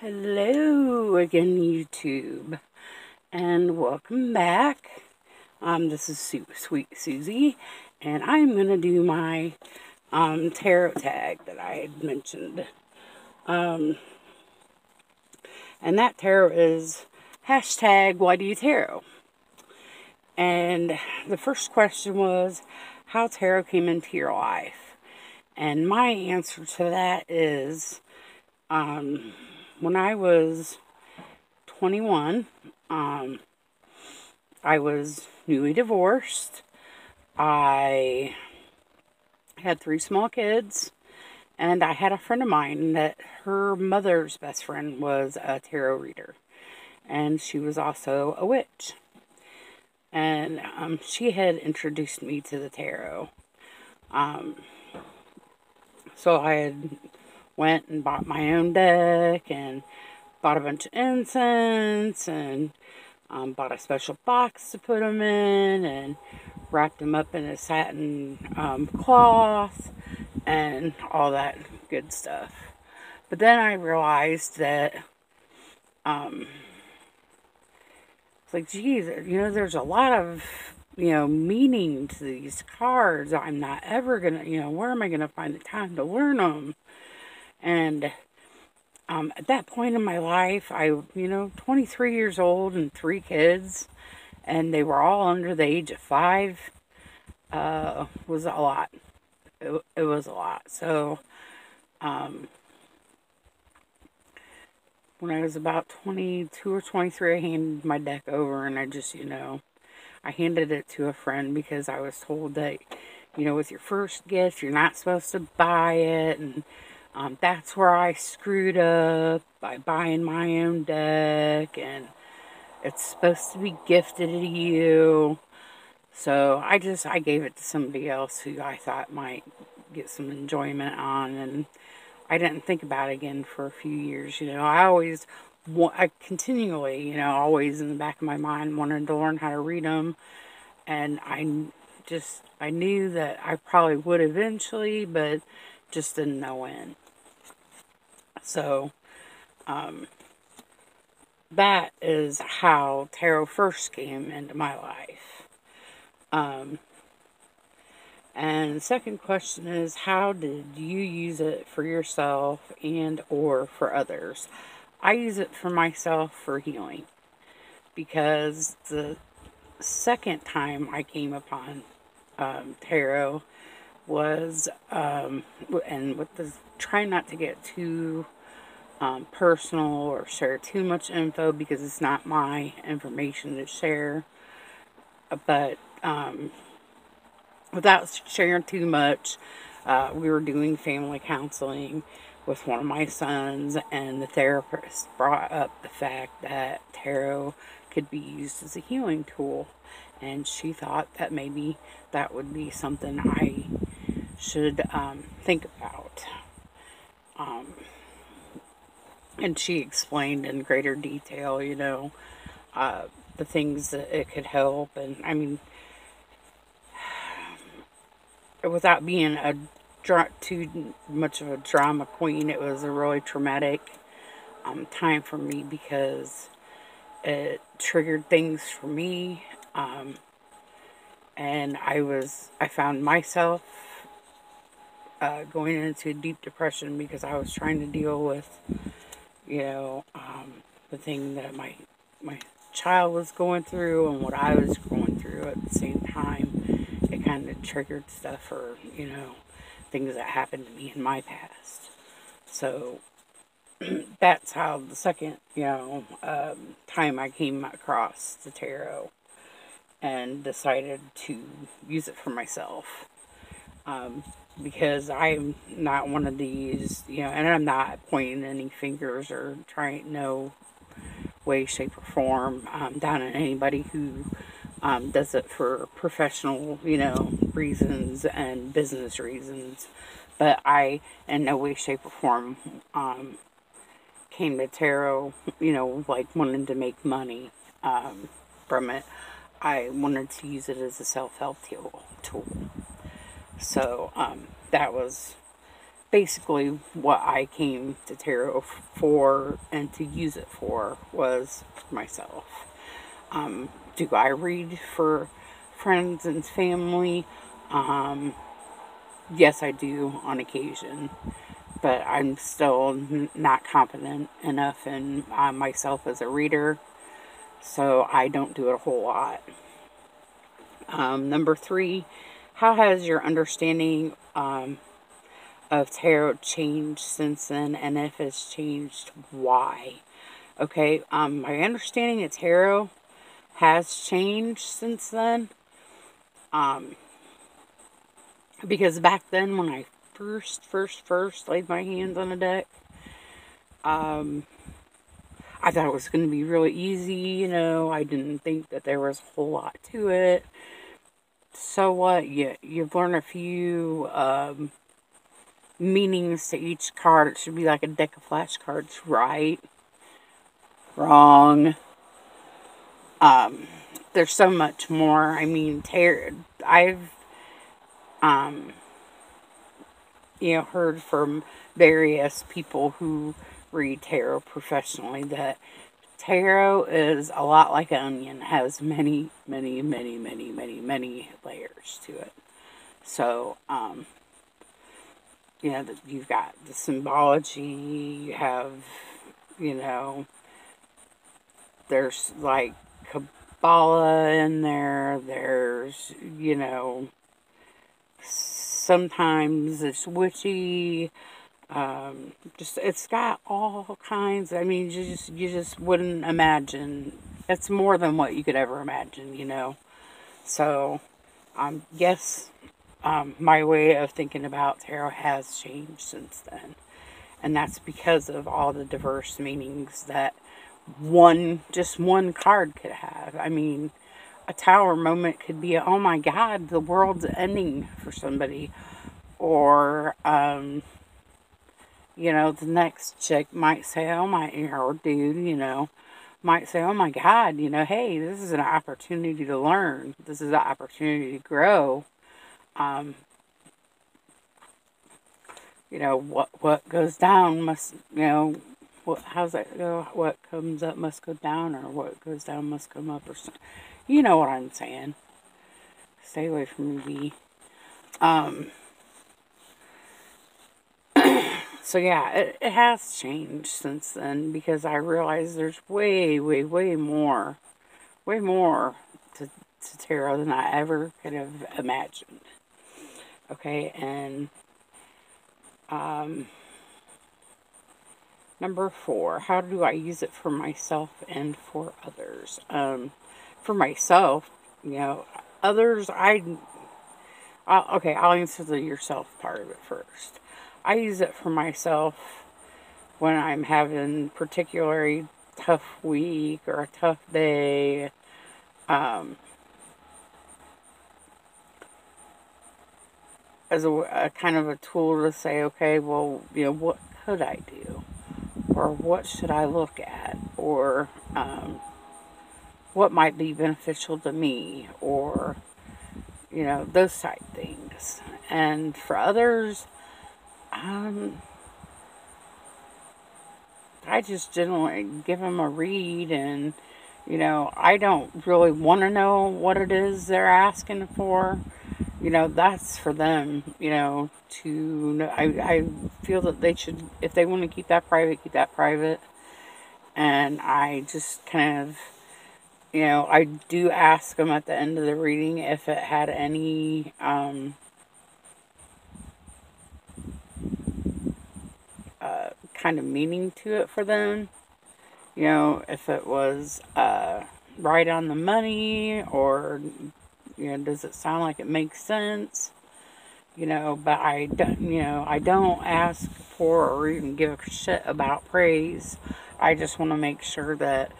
Hello again, YouTube, and welcome back. This is Sweet Susie, and I'm going to do my tarot tag that I had mentioned. And that tarot is hashtag Why Do You Tarot? And the first question was how tarot came into your life. And my answer to that is when I was 21, I was newly divorced. I had 3 small kids, and I had a friend of mine that her mother's best friend was a tarot reader, and she was also a witch. And she had introduced me to the tarot. So I had went and bought my own deck and bought a bunch of incense and bought a special box to put them in and wrapped them up in a satin cloth and all that good stuff. But then I realized that it's like, geez, there's a lot of meaning to these cards. I'm not ever gonna, where am I gonna find the time to learn them? And at that point in my life, I, 23 years old and 3 kids, and they were all under the age of 5, was a lot. It was a lot. So, when I was about 22 or 23, I handed my deck over, and I just, I handed it to a friend because I was told that, with your first gift, you're not supposed to buy it, and that's where I screwed up by buying my own deck, and it's supposed to be gifted to you. So I gave it to somebody else who I thought might get some enjoyment on, and I didn't think about it again for a few years. I continually, always in the back of my mind wanted to learn how to read them, and I knew that I probably would eventually, but just didn't know when. So, that is how tarot first came into my life. And the second question is, how did you use it for yourself and or for others? I use it for myself for healing, because the second time I came upon tarot was, and with the try not to get too personal or share too much info because it's not my information to share, but without sharing too much, we were doing family counseling with one of my sons, and the therapist brought up the fact that tarot could be used as a healing tool, and she thought that maybe that would be something I should think about. And she explained in greater detail, the things that it could help. And I mean, without being too much of a drama queen, it was a really traumatic time for me because it triggered things for me. And I found myself going into a deep depression because I was trying to deal with, the thing that my child was going through and what I was going through at the same time. It kind of triggered stuff, or, things that happened to me in my past. So that's how the second, time I came across the tarot and decided to use it for myself. Because I'm not one of these, and I'm not pointing any fingers or trying, no way, shape, or form down on anybody who does it for professional, reasons and business reasons. But I, in no way, shape, or form, came to tarot, like wanting to make money from it. I wanted to use it as a self-help tool. So, that was basically what I came to tarot for and to use it for was myself. Do I read for friends and family? Yes, I do on occasion, but I'm still not confident enough in myself as a reader, so I don't do it a whole lot. Number 3, how has your understanding of tarot changed since then, and if it's changed, why? Okay, my understanding of tarot has changed since then, because back then when I first laid my hands on a deck, I thought it was going to be really easy, you know. I didn't think that there was a whole lot to it. So what? You've learned a few meanings to each card. It should be like a deck of flashcards, right? Wrong. There's so much more. I mean, I've heard from various people who read tarot professionally that tarot is a lot like an onion. It has many layers to it. So, you've got the symbology, you have, there's like Kabbalah in there, there's, sometimes it's witchy, it's got all kinds. I mean, you just wouldn't imagine. It's more than what you could ever imagine. So, yes, my way of thinking about tarot has changed since then. And that's because of all the diverse meanings that just one card could have. I mean, a tower moment could be, oh my God, the world's ending for somebody. Or, the next chick might say, or dude, might say, oh my God, hey, this is an opportunity to learn. This is an opportunity to grow. What goes down must, how's that go? What comes up must go down, or what goes down must come up, or something. You know what I'm saying. Stay away from me. So yeah, it has changed since then, because I realize there's way more to tarot than I ever could have imagined. Okay, and number 4, how do I use it for myself and for others? For myself, others, I'll answer the yourself part of it first. I use it for myself when I'm having a particularly tough week or a tough day. As a kind of a tool to say, okay, well, what could I do? Or what should I look at? Or what might be beneficial to me? Or, those type things. And for others, I just generally give them a read, and, I don't really want to know what it is they're asking for. That's for them, I feel that they should, if they want to keep that private. And I just kind of, I do ask them at the end of the reading if it had any, kind of meaning to it for them. If it was right on the money, or does it sound like it makes sense? But I don't ask for or even give a shit about praise. I just want to make sure that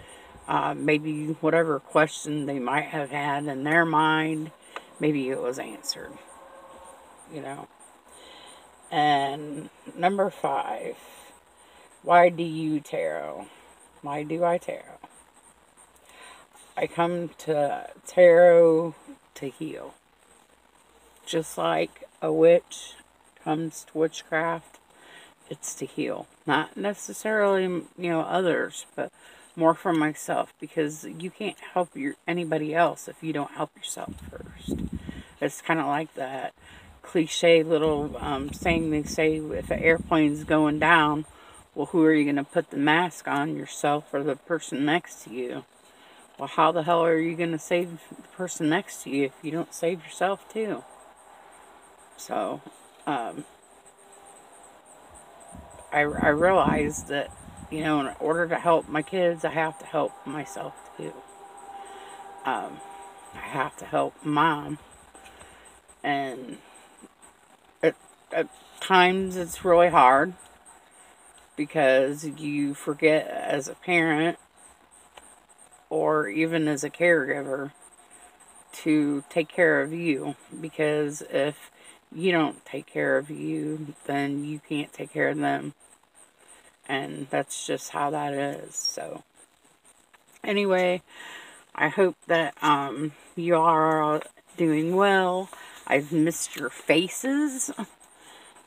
maybe whatever question they might have had in their mind, maybe it was answered. And number 5, why do you tarot? Why do I tarot? I come to tarot to heal. Just like a witch comes to witchcraft it's to heal. Not necessarily, others, but more for myself, because you can't help anybody else if you don't help yourself first. It's kind of like that cliche little saying they say, if an airplane's going down, well, who are you going to put the mask on, yourself or the person next to you? Well, how the hell are you going to save the person next to you if you don't save yourself too? So, I realized that, in order to help my kids, I have to help myself too. I have to help Mom. And at times it's really hard, because you forget as a parent or even as a caregiver to take care of you, because if you don't take care of you, then you can't take care of them, and that's just how that is. So anyway, I hope that you are doing well. I've missed your faces.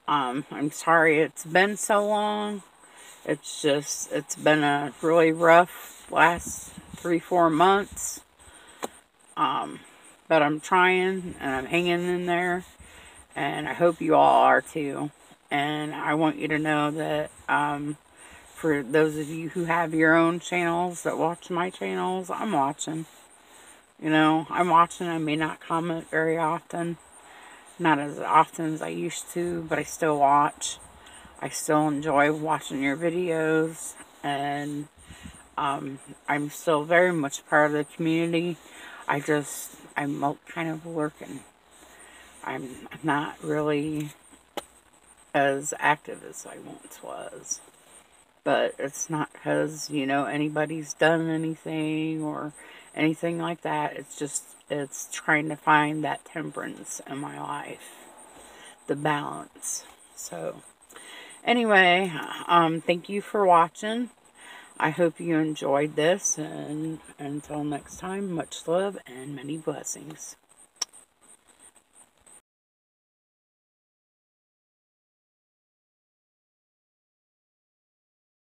I'm sorry it's been so long. It's been a really rough last 3-4 months. But I'm trying, and I'm hanging in there, and I hope you all are too. And I want you to know that, for those of you who have your own channels that watch my channels, I'm watching. I'm watching. I may not comment very often. Not as often as I used to, but I still watch. I still enjoy watching your videos, and I'm still very much part of the community. I'm kind of lurking. I'm not really as active as I once was. But it's not because, anybody's done anything or anything like that. It's trying to find that temperance in my life. The balance. So, anyway, thank you for watching. I hope you enjoyed this, and until next time, much love and many blessings.